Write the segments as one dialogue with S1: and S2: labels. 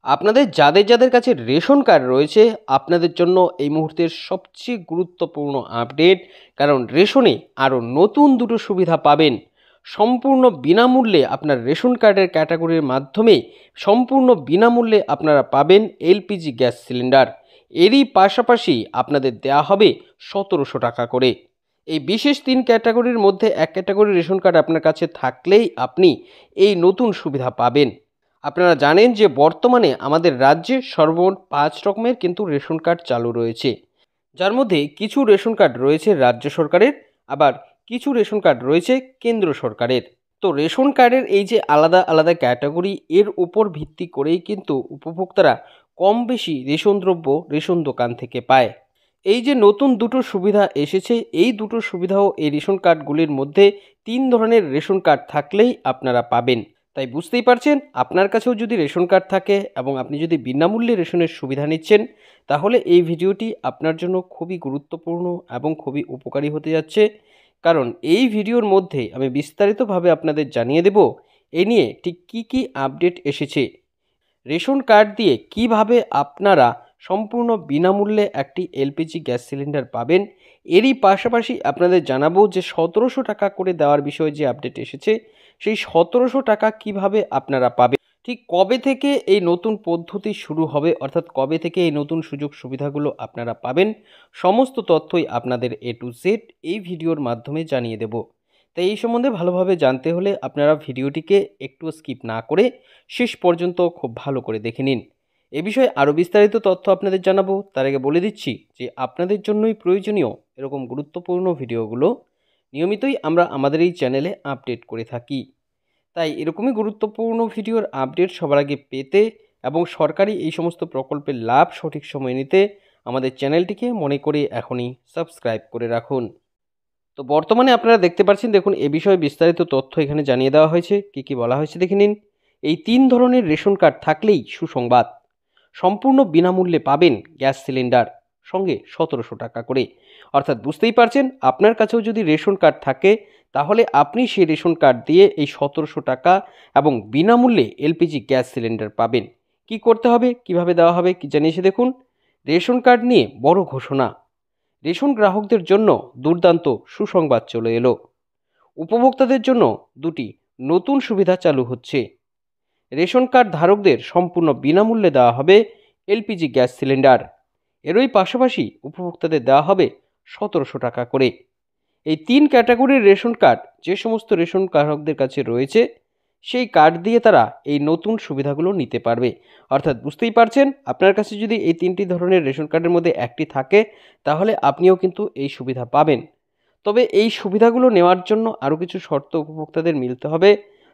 S1: আপনাদের যাদের কাছে রেশন কার্ড রয়েছে আপনাদের জন্য এই মুহূর্তের সবচেয়ে গুরুত্বপূর্ণ আপডেট। কারণ রেশনে আরও নতুন দুটো সুবিধা পাবেন। সম্পূর্ণ বিনামূল্যে আপনার রেশন কার্ডের ক্যাটাগরির মাধ্যমে সম্পূর্ণ বিনামূল্যে আপনারা পাবেন এলপিজি গ্যাস সিলিন্ডার। এরই পাশাপাশি আপনাদের দেয়া হবে ১৭০০ টাকা করে। এই বিশেষ ৩ ক্যাটাগরির মধ্যে এক ক্যাটাগরির রেশন কার্ড আপনার কাছে থাকলেই আপনি এই নতুন সুবিধা পাবেন। আপনারা জানেন যে বর্তমানে আমাদের রাজ্যে সর্বমোট ৫ রকমের কিন্তু রেশন কার্ড চালু রয়েছে, যার মধ্যে কিছু রেশন কার্ড রয়েছে রাজ্য সরকারের, আবার কিছু রেশন কার্ড রয়েছে কেন্দ্র সরকারের। তো রেশন কার্ডের এই যে আলাদা আলাদা ক্যাটাগরি, এর উপর ভিত্তি করেই কিন্তু উপভোক্তারা কম বেশি রেশন দ্রব্য রেশন দোকান থেকে পায়। এই যে নতুন দুটো সুবিধা এসেছে, এই দুটো সুবিধাও এই রেশন কার্ডগুলির মধ্যে ৩ ধরনের রেশন কার্ড থাকলেই আপনারা পাবেন। তাই বুঝতেই পারছেন, আপনার কাছেও যদি রেশন কার্ড থাকে এবং আপনি যদি বিনামূল্যে রেশনের সুবিধা নিচ্ছেন, তাহলে এই ভিডিওটি আপনার জন্য খুবই গুরুত্বপূর্ণ এবং খুবই উপকারী হতে যাচ্ছে। কারণ এই ভিডিওর মধ্যে আমি বিস্তারিতভাবে আপনাদের জানিয়ে দেব এ নিয়ে ঠিক কী কী আপডেট এসেছে, রেশন কার্ড দিয়ে কিভাবে আপনারা সম্পূর্ণ বিনামূল্যে একটি এলপিজি গ্যাস সিলিন্ডার পাবেন। এরই পাশাপাশি আপনাদের জানাবো যে ১৭০০ টাকা করে দেওয়ার বিষয়ে যে আপডেট এসেছে, সেই ১৭০০ টাকা কিভাবে আপনারা পাবেন, ঠিক কবে থেকে এই নতুন পদ্ধতি শুরু হবে, অর্থাৎ কবে থেকে এই নতুন সুযোগ সুবিধাগুলো আপনারা পাবেন, সমস্ত তথ্যই আপনাদের এ টু জেড এই ভিডিওর মাধ্যমে জানিয়ে দেব। তাই এই সম্বন্ধে ভালোভাবে জানতে হলে আপনারা ভিডিওটিকে একটু স্কিপ না করে শেষ পর্যন্ত খুব ভালো করে দেখে নিন। এ বিষয়ে আরও বিস্তারিত তথ্য আপনাদের জানাবো, তার আগে বলে দিচ্ছি যে আপনাদের জন্যই প্রয়োজনীয় এরকম গুরুত্বপূর্ণ ভিডিওগুলো নিয়মিতই আমরা আমাদের এই চ্যানেলে আপডেট করে থাকি। তাই এরকমই গুরুত্বপূর্ণ ভিডিওর আপডেট সবার আগে পেতে এবং সরকারি এই সমস্ত প্রকল্পের লাভ সঠিক সময় নিতে আমাদের চ্যানেলটিকে মনে করে এখনই সাবস্ক্রাইব করে রাখুন। তো বর্তমানে আপনারা দেখতে পাচ্ছেন, দেখুন এ বিষয়ে বিস্তারিত তথ্য এখানে জানিয়ে দেওয়া হয়েছে। কী কী বলা হয়েছে দেখে নিন। এই ৩ ধরনের রেশন কার্ড থাকলেই সুসংবাদ, সম্পূর্ণ বিনামূল্যে পাবেন গ্যাস সিলিন্ডার, সঙ্গে ১৭০০ টাকা করে। অর্থাৎ বুঝতেই পারছেন, আপনার কাছেও যদি রেশন কার্ড থাকে তাহলে আপনি সেই রেশন কার্ড দিয়ে এই ১৭০০ টাকা এবং বিনামূল্যে এলপিজি গ্যাস সিলিন্ডার পাবেন। কি করতে হবে, কিভাবে দেওয়া হবে, কি জানিয়েছে দেখুন। রেশন কার্ড নিয়ে বড় ঘোষণা, রেশন গ্রাহকদের জন্য দুর্দান্ত সুসংবাদ চলে এলো। উপভোক্তাদের জন্য দুটি নতুন সুবিধা চালু হচ্ছে। রেশন কার্ড ধারকদের সম্পূর্ণ বিনামূল্যে দেওয়া হবে এলপিজি গ্যাস সিলিন্ডার। এরই পাশাপাশি উপভোক্তাদের দেওয়া হবে ১৭০০ টাকা করে। এই ৩ ক্যাটাগরির রেশন কার্ড যে সমস্ত রেশন গ্রাহকদের কাছে রয়েছে, সেই কার্ড দিয়ে তারা এই নতুন সুবিধাগুলো নিতে পারবে। অর্থাৎ বুঝতেই পারছেন, আপনার কাছে যদি এই ৩টি ধরনের রেশন কার্ডের মধ্যে একটি থাকে তাহলে আপনিও কিন্তু এই সুবিধা পাবেন। তবে এই সুবিধাগুলো নেওয়ার জন্য আরও কিছু শর্ত উপভোক্তাদের মিলতে হবে।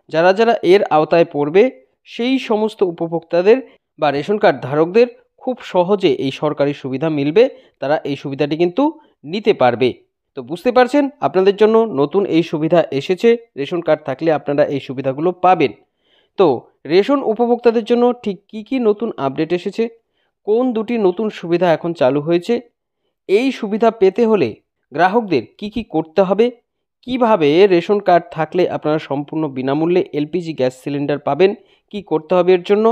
S1: যারা যারা এর আওতায় পড়বে সেই সমস্ত উপভোক্তাদের বা রেশন কার্ড ধারকদের খুব সহজে এই সরকারি সুবিধা মিলবে, তারা এই সুবিধাটি কিন্তু নিতে পারবে। তো বুঝতে পারছেন, আপনাদের জন্য নতুন এই সুবিধা এসেছে। রেশন কার্ড থাকলে আপনারা এই সুবিধাগুলো পাবেন। তো রেশন উপভোক্তাদের জন্য ঠিক কী কী নতুন আপডেট এসেছে, কোন দুটি নতুন সুবিধা এখন চালু হয়েছে, এই সুবিধা পেতে হলে গ্রাহকদের কি কি করতে হবে, কিভাবে রেশন কার্ড থাকলে আপনারা সম্পূর্ণ বিনামূল্যে এলপিজি গ্যাস সিলিন্ডার পাবেন, কি করতে হবে এর জন্য,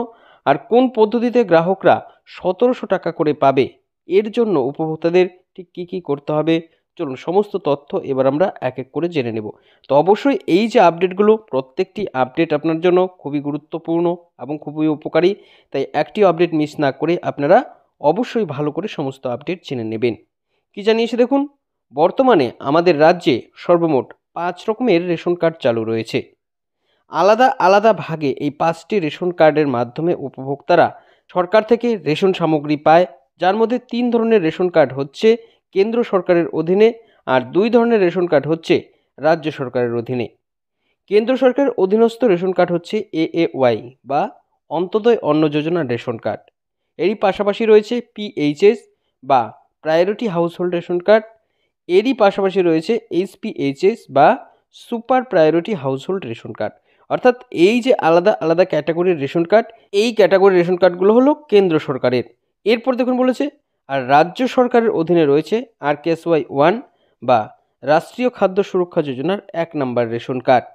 S1: আর কোন পদ্ধতিতে গ্রাহকরা ১৭০০ টাকা করে পাবে, এর জন্য উপভোক্তাদের ঠিক কী কী করতে হবে, চলুন সমস্ত তথ্য এবার আমরা এক এক করে জেনে নেব। তো অবশ্যই এই যে আপডেটগুলো, প্রত্যেকটি আপডেট আপনার জন্য খুবই গুরুত্বপূর্ণ এবং খুবই উপকারী। তাই একটি আপডেট মিস না করে আপনারা অবশ্যই ভালো করে সমস্ত আপডেট জেনে নেবেন। কি জানিয়েছে দেখুন, বর্তমানে আমাদের রাজ্যে সর্বমোট ৫ রকমের রেশন কার্ড চালু রয়েছে। আলাদা আলাদা ভাগে এই ৫টি রেশন কার্ডের মাধ্যমে উপভোক্তারা সরকার থেকে রেশন সামগ্রী পায়, যার মধ্যে ৩ ধরনের রেশন কার্ড হচ্ছে কেন্দ্র সরকারের অধীনে, আর ২ ধরনের রেশন কার্ড হচ্ছে রাজ্য সরকারের অধীনে। কেন্দ্র সরকারের অধীনস্থ রেশন কার্ড হচ্ছে এএওয়াই বা অন্তোদয় অন্ন যোজনা রেশন কার্ড। এরই পাশাপাশি রয়েছে পিএইচএস বা প্রায়োরিটি হাউসহোল্ড রেশন কার্ড। এরই পাশাপাশি রয়েছে এইচপিএইচএস বা super priority household ration card. অর্থাৎ এই যে আলাদা আলাদা ক্যাটাগরির রেশন কার্ড, এই ক্যাটাগরির রেশন কার্ডগুলো হলো কেন্দ্র সরকারের। এরপর দেখুন বলেছে, আর রাজ্য সরকারের অধীনে রয়েছে আরকেএসওয়াই 1 বা রাষ্ট্রীয় খাদ্য সুরক্ষা যোজনার ১ নম্বর রেশন কার্ড।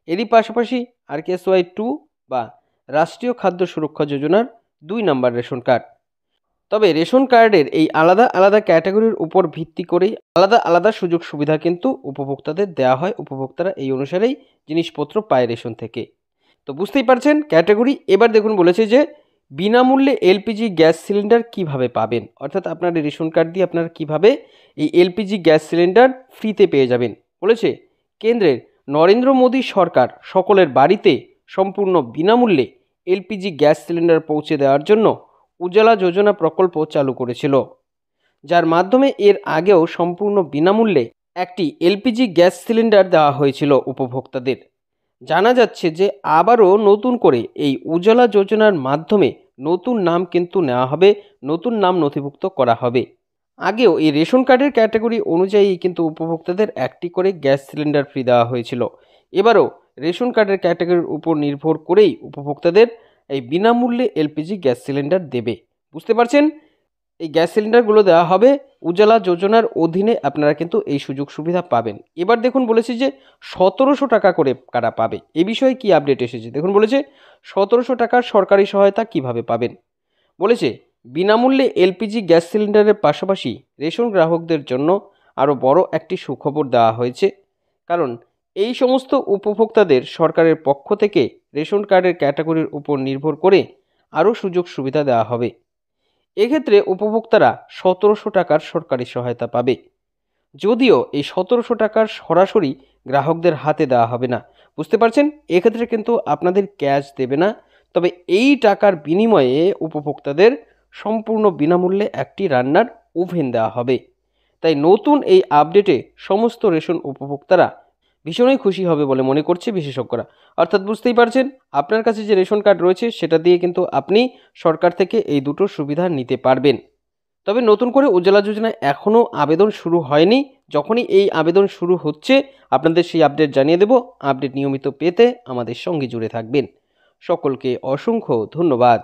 S1: এরই পাশাপাশি আরকেএসওয়াই 2 বা রাষ্ট্রীয় খাদ্য সুরক্ষা যোজনার 2 নম্বর রেশন কার্ড। তবে রেশন কার্ডের এই আলাদা আলাদা ক্যাটাগরির উপর ভিত্তি করেই আলাদা আলাদা সুযোগ সুবিধা কিন্তু উপভোক্তাদের দেওয়া হয়। উপভোক্তারা এই অনুসারেই জিনিসপত্র পায় রেশন থেকে। তো বুঝতেই পারছেন ক্যাটাগরি। এবার দেখুন বলেছে যে বিনামূল্যে এলপিজি গ্যাস সিলিন্ডার কিভাবে পাবেন, অর্থাৎ আপনার এই রেশন কার্ড দিয়ে আপনারা কিভাবে এই এলপিজি গ্যাস সিলিন্ডার ফ্রিতে পেয়ে যাবেন। বলেছে কেন্দ্রের নরেন্দ্র মোদী সরকার সকলের বাড়িতে সম্পূর্ণ বিনামূল্যে এলপিজি গ্যাস সিলিন্ডার পৌঁছে দেওয়ার জন্য উজালা যোজনা প্রকল্প চালু করেছিল, যার মাধ্যমে এর আগেও সম্পূর্ণ বিনামূল্যে একটি এলপিজি গ্যাস সিলিন্ডার দেওয়া হয়েছিল উপভোক্তাদের। জানা যাচ্ছে যে আবারও নতুন করে এই উজালা যোজনার মাধ্যমে নতুন নাম কিন্তু নেওয়া হবে, নতুন নাম নথিভুক্ত করা হবে। আগেও এই রেশন কার্ডের ক্যাটাগরি অনুযায়ী কিন্তু উপভোক্তাদের একটি করে গ্যাস সিলিন্ডার ফ্রি দেওয়া হয়েছিল। এবারও রেশন কার্ডের ক্যাটাগরির উপর নির্ভর করেই উপভোক্তাদের এই বিনামূল্যে এলপিজি গ্যাস সিলিন্ডার দেবে। বুঝতে পারছেন, এই গ্যাস সিলিন্ডারগুলো দেওয়া হবে উজালা যোজনার অধীনে। আপনারা কিন্তু এই সুযোগ সুবিধা পাবেন। এবার দেখুন বলেছি যে 1700 টাকা করে কারা পাবে, এ বিষয়ে কি আপডেট এসেছে দেখুন। বলেছে 1700 টাকার সরকারি সহায়তা কিভাবে পাবেন। বলেছে বিনামূল্যে এলপিজি গ্যাস সিলিন্ডারের পাশাপাশি রেশন গ্রাহকদের জন্য আরও বড় একটি সুখবর দেওয়া হয়েছে। কারণ এই সমস্ত উপভোক্তাদের সরকারের পক্ষ থেকে রেশন কার্ডের ক্যাটাগরির উপর নির্ভর করে আরও সুযোগ সুবিধা দেওয়া হবে। এক্ষেত্রে উপভোক্তারা 1700 টাকার সরকারি সহায়তা পাবে। যদিও এই 1700 টাকার সরাসরি গ্রাহকদের হাতে দেওয়া হবে না। বুঝতে পারছেন, এক্ষেত্রে কিন্তু আপনাদের ক্যাশ দেবে না, তবে এই টাকার বিনিময়ে উপভোক্তাদের সম্পূর্ণ বিনামূল্যে একটি রান্নার ওভেন দেওয়া হবে। তাই নতুন এই আপডেটে সমস্ত রেশন উপভোক্তারা ভীষণই খুশি হবে বলে মনে করছে বিশেষজ্ঞরা। অর্থাৎ বুঝতেই পারছেন, আপনার কাছে যে রেশন কার্ড রয়েছে সেটা দিয়ে কিন্তু আপনি সরকার থেকে এই দুটো সুবিধা নিতে পারবেন। তবে নতুন করে উজালা যোজনা এখনও আবেদন শুরু হয়নি। যখনই এই আবেদন শুরু হচ্ছে আপনাদের সেই আপডেট জানিয়ে দেব। আপডেট নিয়মিত পেতে আমাদের সঙ্গে জুড়ে থাকবেন। সকলকে অসংখ্য ধন্যবাদ।